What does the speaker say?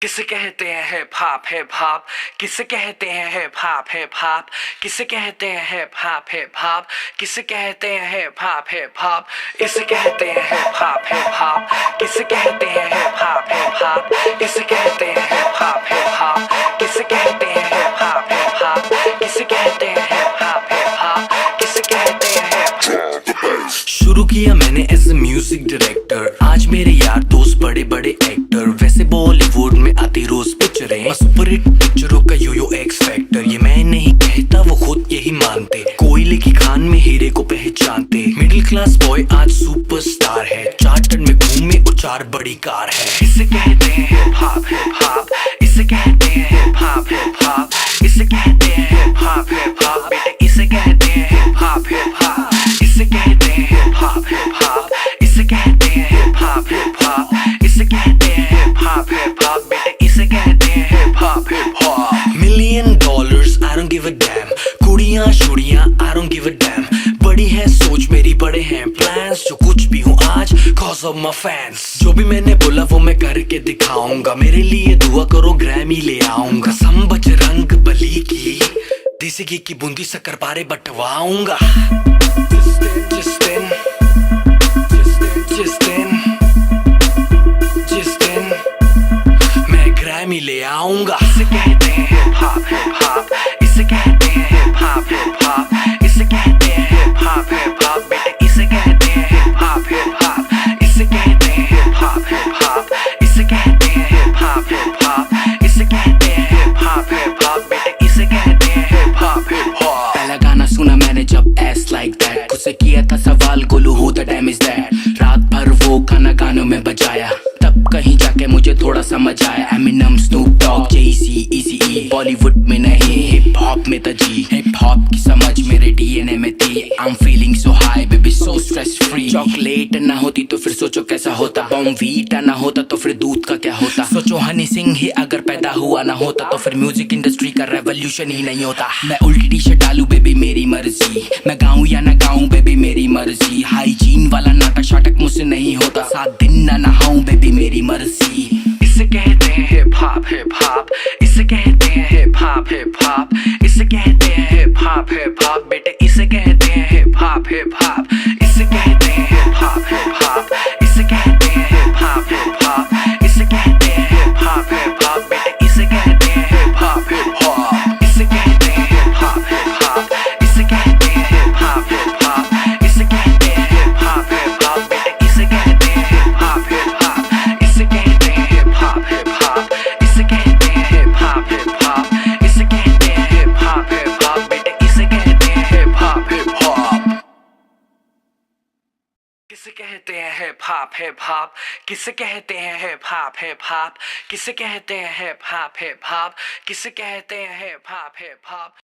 किसे कहते हैं हिप हॉप हिप हॉप, किसे कहते हैं हिप हॉप हिप हॉप, किसे कहते हैं हिप हॉप हिप हॉप, किसे कहते हैं हिप हॉप हिप हॉप, इसे कहते हैं हिप हॉप हिप हॉप, किसे कहते हैं हिप हॉप हिप हॉप, इसे कहते हैं हिप हॉप हिप हॉप, किसे कहते हैं हिप हॉप हिप हॉप, किसे कहते हैं हिप हॉप हिप हॉप, किसे कहते हैं हिप। शुरू किया मैंने एज ए म्यूजिक डायरेक्टर, आज मेरे यार दोस्त बड़े बड़े एक्टर, वैसे बॉलीवुड में आती रोज पिक्चरें, सुपर हिट पिक्चरों का यो एक्स फैक्टर, ये मैं नहीं कहता वो खुद यही मानते, कोयले की खान में हीरे को पहचानते, मिडिल क्लास बॉय आज सुपरस्टार है, चार्टर्ड में घूमे और 4 बड़ी कार है। इसे कहते हैं हिप हॉप, इसे कहते हैं हिप हॉप, इसे कहते हैं हिप हॉप, बेटे इसे कहते हैं हिप हॉप, इसे कहते हैं हिप हॉप, इसे कहते हैं हिप हॉप, इसे कहते हैं हिप हॉप, बेटे इसे कहते हैं hip hop. $1 million I don't give a damn, कुड़ियां शुड़ियां I don't give a damn, बड़ी है सोच मेरी बड़े हैं प्लान्स, जो कुछ भी हूँ आज cause of my fans, जो भी मैंने बोला वो मैं करके दिखाऊंगा, मेरे लिए दुआ करो ग्रैमी ले आऊंगा, सम बजरंग बली की देसी घी की बूंदी शक्कर पारे बंटवाऊंगा, जिस दिन मैं ग्रैमी ले आऊंगा। इसे कहते हैं हिप हॉप, इसे कहते हैं हिप हॉप, इसे कहते हैं हिप हॉप, बेटे इसे कहते हैं हिप हॉप, इसे कहते हैं हिप हॉप, इसे कहते हैं हिप हॉप, इसे कहते हैं हिप हॉप, बेटे इसे कहते हैं हिप हॉप। पहला गाना सुना मैंने जब एस लाइक दैट, खुद से किया था सवाल Golu who the dam is that, रात भर वो खाना गानों में बजाया, तब कहीं जाके मुझे थोड़ा समझ आया, एमिनम स्नूप डॉग जेसी इजी, बॉलीवुड में नहीं हिप हॉप में था जी, हिप हॉप की समझ मेरे डीएनए में थी, I am feeling so high baby so stress free, chocolate ना होती तो फिर सोचो कैसा होता, बॉर्नवीटा ना होता तो फिर दूध का क्या होता, सोचो हनी सिंह ही अगर पैदा हुआ ना होता तो फिर म्यूजिक इंडस्ट्री का रेवोल्यूशन ही नहीं होता, मैं उल्टी टी शर्ट डालू बेबी मेरी मर्जी, मैं गाऊं या ना गाऊं बेबी मेरी मर्जी, हाइजीन वाला नाटक शाटक मुझसे नहीं होता, 7 दिन ना नहाऊं बेबी मेरी मर्जी। इसे कहते हैं हिप हॉप, इसे कहते हैं हिप हॉप, इसे कहते हैं हिप हॉप, बेटे इसे कहते हैं हिप हॉप, इसे कहते हैं हिप हॉप, इसे कहते हैं हिप हॉप, इसे कहते हैं हिप हॉप, बेटे इसे कहते हैं हिप हॉप, इसे कहते हैं हिप हॉप, इसे कहते हैं हिप हॉप, इसे कहते हैं हिप हॉप, बेटे इसे कहते हैं हिप हॉप, इसे कहते हैं हिप हॉप, इसे कहते हैं हिप हॉप, इसे कहते हैं हिप हॉप, बेटे इसे कहते हैं हिप हॉप। किसे कहते हैं हिप हॉप, किसे कहते हैं हिप हॉप, किसे कहते हैं हिप हॉप, किसे कहते हैं हिप हॉप।